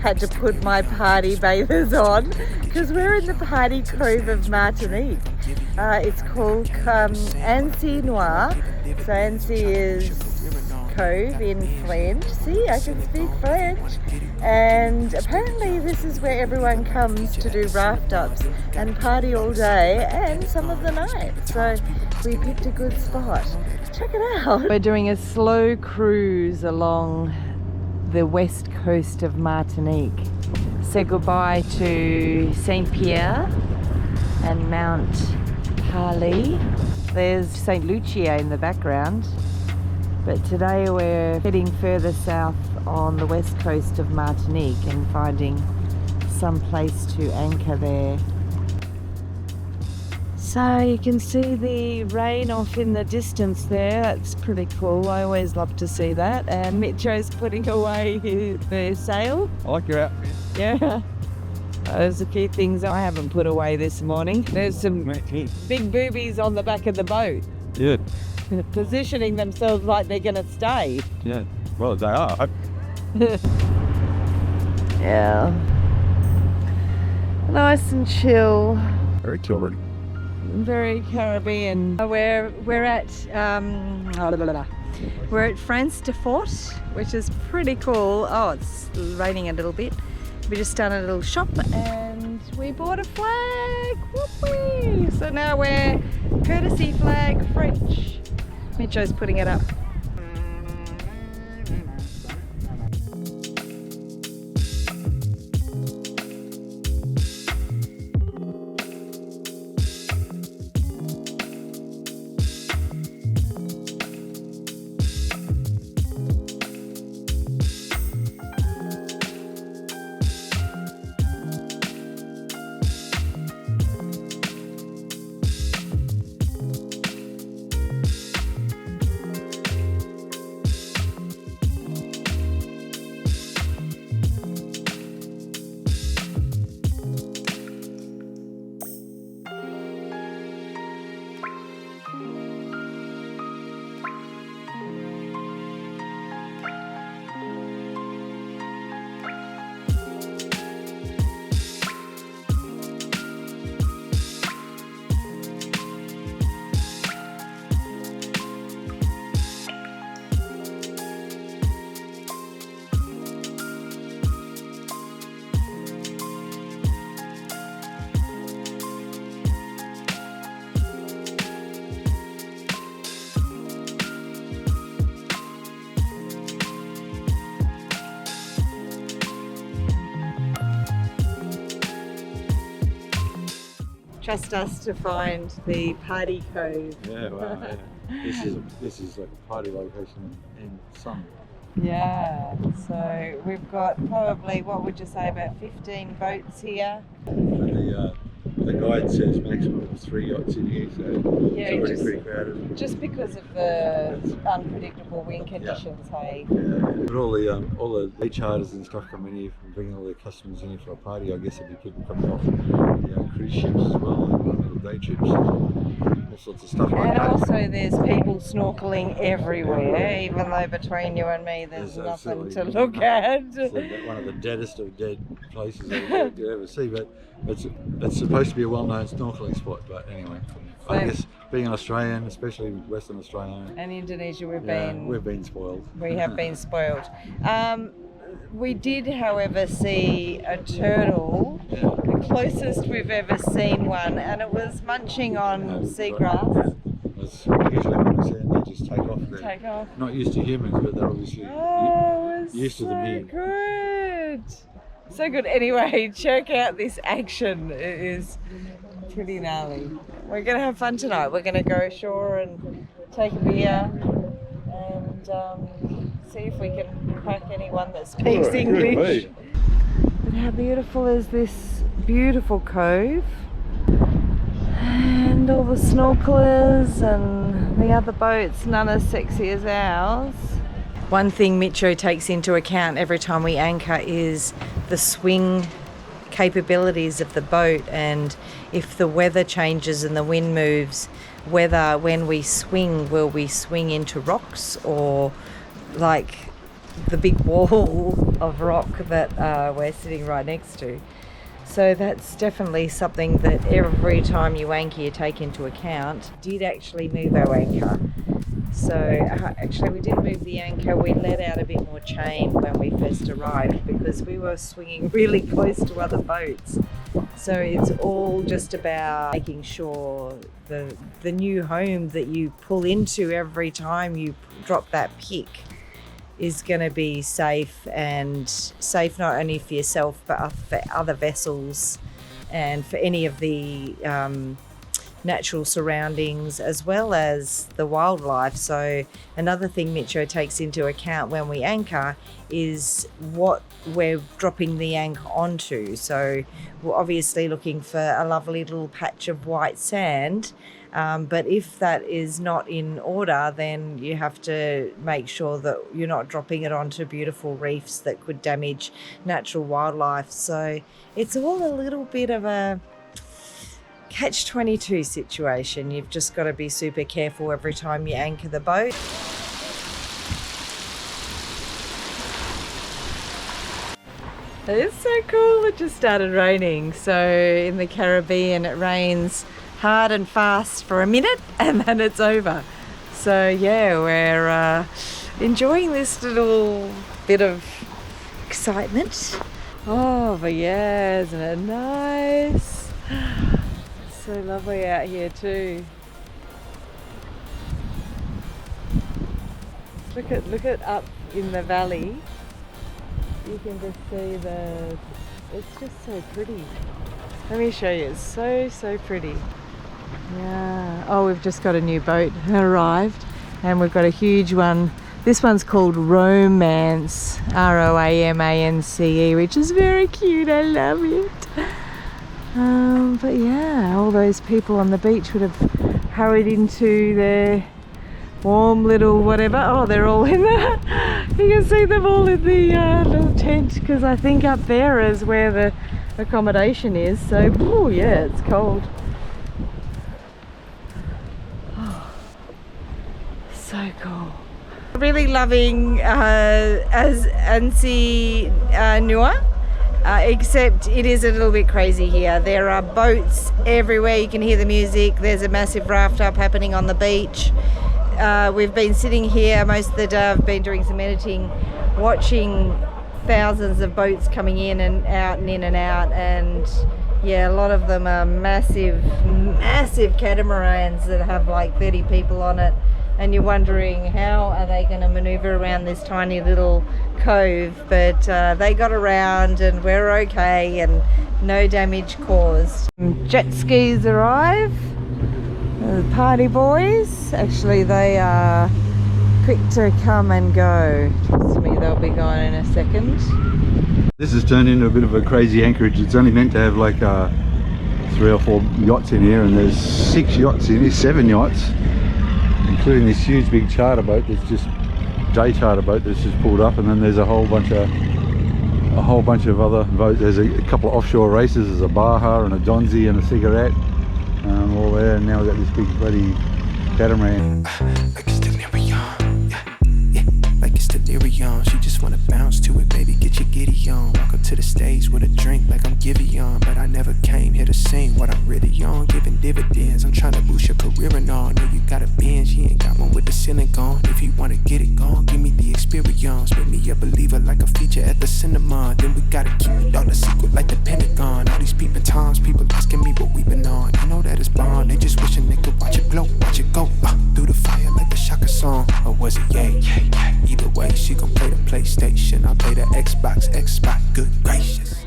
had to put my party bathers on because we're in the party cove of Martinique. It's called Anse Noir. So Anse is cove in French. See, I can speak French. And apparently this is where everyone comes to do raft-ups and party all day and some of the night. So we picked a good spot. Check it out. We're doing a slow cruise along the west coast of Martinique. Say goodbye to Saint Pierre and Mount Parly. There's St. Lucia in the background. But today we're heading further south on the west coast of Martinique and finding some place to anchor there. So you can see the rain off in the distance there. That's pretty cool. I always love to see that. And Mitcho's putting away the sail. I like your outfit. Yeah. There's a few things I haven't put away this morning. There's some big boobies on the back of the boat. Yeah. Positioning themselves like they're going to stay. Yeah. Well, they are. Yeah. Nice and chill. Very children. Very Caribbean. We're at France de Fort, which is pretty cool. Oh, it's raining a little bit. We just done a little shop and we bought a flag. Whoopee! So now we're courtesy flag French. Mitcho's putting it up. Trust us to find the party cove. Yeah, wow, yeah. This is like a party location in sun. Yeah, so we've got probably, what would you say, about 15 boats here? The guide says maximum of 3 yachts in here, so yeah, it's already pretty crowded. Just because of the unpredictable wind conditions, hey? Yeah, but all the beach charters and stuff come in here from bringing all their customers in here for a party. I guess there'll be people coming off cruise ships as well, and little day trips, all sorts of stuff like and that. And also there's people snorkeling everywhere, even though between you and me there's nothing to look at. It's one of the deadest of dead places you ever see, but it's supposed to be a well-known snorkeling spot. But anyway, I guess being an Australian, especially Western Australia and Indonesia, we've been spoiled. We have been spoiled. We did, however, see a turtle, the closest we've ever seen one, and it was munching on seagrass. That's usually what we see, and they just take off. Take off. Not used to humans, but they're obviously used to them here. Good. So good. Anyway, check out this action. It is pretty gnarly. We're going to have fun tonight. We're going to go ashore and take a beer and see if we can crack anyone that speaks English. But how beautiful is this beautiful cove? And all the snorkelers and the other boats, none as sexy as ours. One thing Mitcho takes into account every time we anchor is the swing capabilities of the boat, and if the weather changes and the wind moves, whether when we swing, will we swing into rocks or like the big wall of rock that we're sitting right next to. So that's definitely something that every time you anchor you take into account. Did actually move our anchor. So actually we didn't move the anchor, we let out a bit more chain when we first arrived because we were swinging really close to other boats. So it's all just about making sure the new home that you pull into every time you drop that pick is going to be safe, and safe not only for yourself but for other vessels and for any of the natural surroundings as well as the wildlife. So another thing Micho takes into account when we anchor is what we're dropping the anchor onto. So we're obviously looking for a lovely little patch of white sand, but if that is not in order, then you have to make sure that you're not dropping it onto beautiful reefs that could damage natural wildlife. So it's all a little bit of a catch-22 situation. You've just got to be super careful every time you anchor the boat. It's so cool. It just started raining. So in the Caribbean it rains hard and fast for a minute and then it's over. So yeah, we're enjoying this little bit of excitement. Oh, but yeah, isn't it nice? So lovely out here too. Look at up in the valley. You can just see it's just so pretty. Let me show you, it's so pretty. Yeah. Oh, we've just got a new boat arrived and we've got a huge one. This one's called Romance, R-O-A-M-A-N-C-E, which is very cute, I love it. But yeah, all those people on the beach would have hurried into their warm little whatever. Oh, they're all in there. You can see them all in the little tent, because I think up there is where the accommodation is. So, oh yeah, it's cold. Oh, so cool. Really loving Anse Noir. Except it is a little bit crazy here. There are boats everywhere, you can hear the music, there's a massive raft-up happening on the beach. We've been sitting here most of the day, I've been doing some editing, watching thousands of boats coming in and out and in and out, and yeah, a lot of them are massive catamarans that have like 30 people on it, and you're wondering how are they going to maneuver around this tiny little cove, but they got around and we're okay and no damage caused. Jet skis arrive, the party boys, actually they are quick to come and go. Trust me, they'll be gone in a second. This has turned into a bit of a crazy anchorage. It's only meant to have like 3 or 4 yachts in here, and there's 6 yachts in here, 7 yachts, including this huge big charter boat that's just day charter boat that's just pulled up, and then there's a whole bunch of other boats. There's a couple of offshore races. There's a Baja and a Donzi and a Cigarette, all there, and now we've got this big bloody catamaran. Like it's delirium, yeah, like it's delirium. She just wanna bounce to it, baby, get your giddy on. Walk up to the stage with a drink like I'm Giveon, but I never came here to sing what I'm really on. Giving dividends, I'm trying to boost your career and all. Know you got a binge, you ain't got one with the ceiling gone. If you wanna get it gone, give me the experience. Make me a believer like a feature at the cinema. Then we gotta keep it all a secret like the Pentagon. All these peeping times, people asking me what we been on. I know that it's bond, they just wishing they could watch it glow, watch it go through the fire like the Shaka song. Or was it yay? Either way, she gon' play the PlayStation, I play the Xbox, good gracious.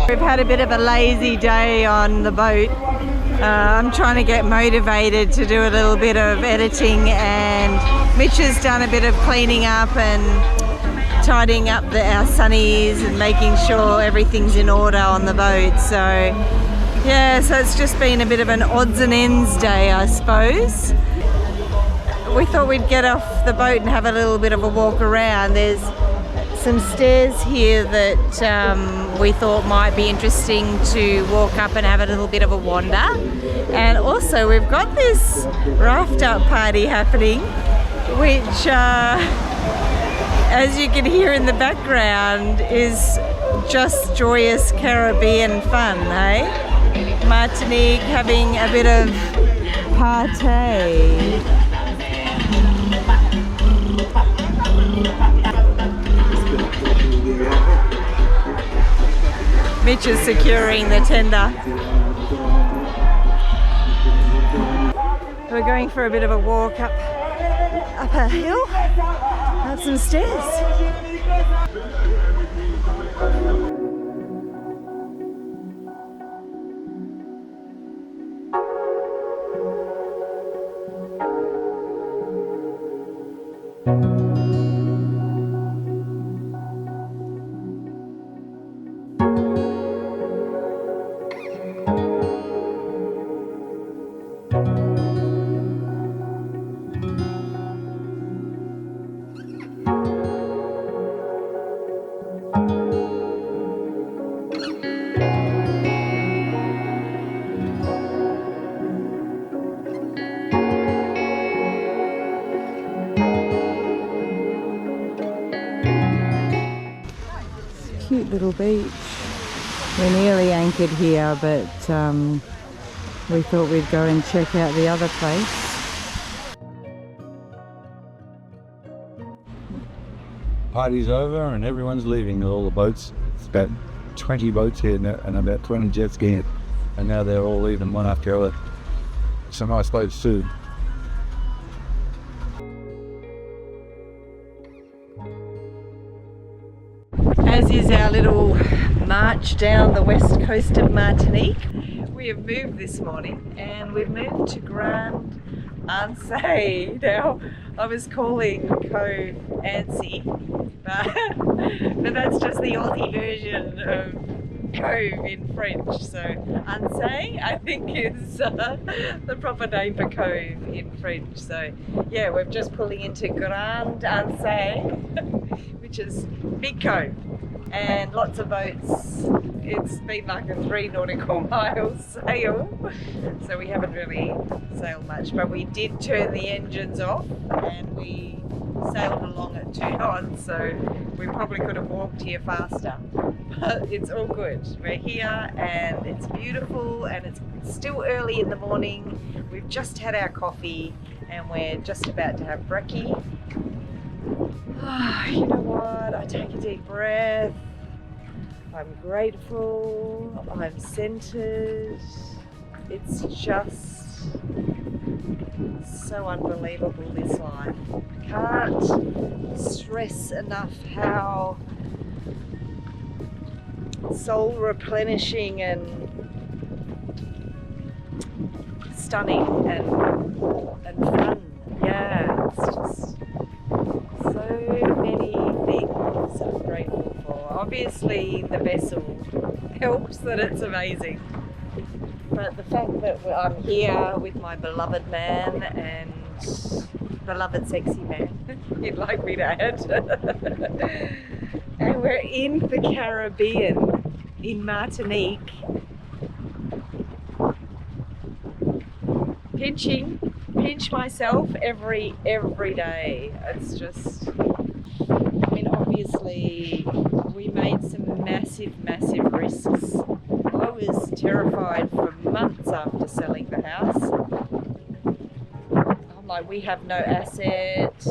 We've had a bit of a lazy day on the boat. I'm trying to get motivated to do a little bit of editing, and Mitch has done a bit of cleaning up and tidying up our sunnies and making sure everything's in order on the boat. So yeah, so it's just been a bit of an odds and ends day, I suppose. We thought we'd get off the boat and have a little bit of a walk around. There's some stairs here that we thought might be interesting to walk up and have a little bit of a wander. And also we've got this raft-up party happening, which as you can hear in the background is just joyous Caribbean fun, hey? Martinique having a bit of party. Mitch is securing the tender. We're going for a bit of a walk up a hill, up some stairs. Cute little beach. We're nearly anchored here, but we thought we'd go and check out the other place. Party's over and everyone's leaving, all the boats. It's about 20 boats here and about 20 jet skis, and now they're all leaving one after the other. Some nice boats too. As is our little march down the west coast of Martinique. We have moved this morning and we've moved to Grand Anse. Now, I was calling Cove Anse, but that's just the Aussie version of Cove in French. So Anse, I think, is the proper name for Cove in French. So yeah, we're just pulling into Grand Anse, which is big cove. And lots of boats. It's been like a 3 nautical mile sail, so we haven't really sailed much, but we did turn the engines off and we sailed along at 2 knots, so we probably could have walked here faster, but it's all good. We're here and it's beautiful and it's still early in the morning. We've just had our coffee and we're just about to have brekkie. You know what? I take a deep breath. I'm grateful. I'm centered. It's just so unbelievable, this life. I can't stress enough how soul replenishing and stunning and fun. Yeah, it's just so many things I'm grateful for. Obviously the vessel helps that it's amazing, but the fact that I'm here with my beloved man and beloved sexy man, you'd like me to add, and we're in the Caribbean in Martinique, pinch myself every day. It's just, I mean, obviously we made some massive risks. I was terrified for months after selling the house. I'm like, we have no asset,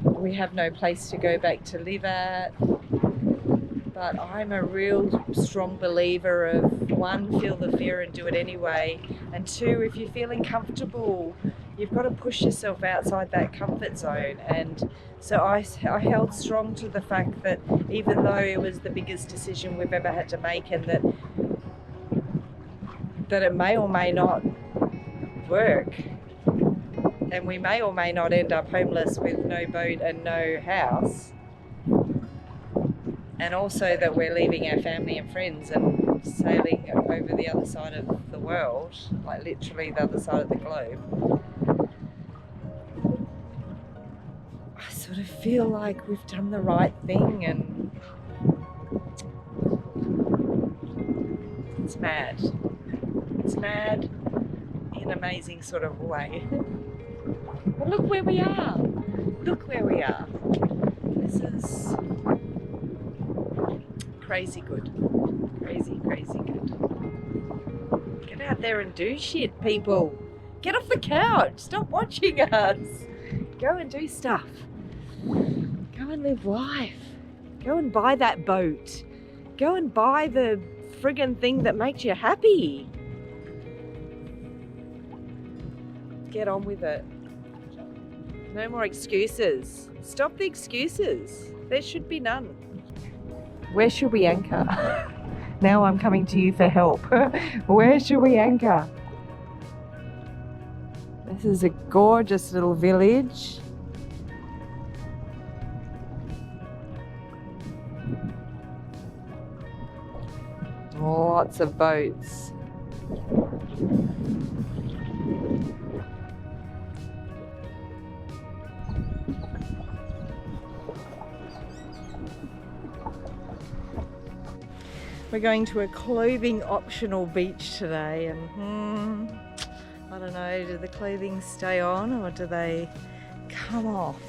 we have no place to go back to live at. But I'm a real strong believer of, 1, feel the fear and do it anyway, and 2, if you're feeling comfortable, you've got to push yourself outside that comfort zone. And so I held strong to the fact that even though it was the biggest decision we've ever had to make, and that it may or may not work, and we may or may not end up homeless with no boat and no house, and also that we're leaving our family and friends and sailing over the other side of the world, like literally the other side of the globe. I sort of feel like we've done the right thing, and it's mad. It's mad in an amazing sort of way. But look where we are. Look where we are. This is crazy good. Crazy, crazy good. Get out there and do shit, people. Get off the couch. Stop watching us. Go and do stuff. Go and live life. Go and buy that boat. Go and buy the friggin' thing that makes you happy. Get on with it. No more excuses. Stop the excuses. There should be none. Where should we anchor? Now I'm coming to you for help. Where should we anchor? This is a gorgeous little village. Lots of boats. We're going to a clothing optional beach today, and I don't know, do the clothing stay on or do they come off?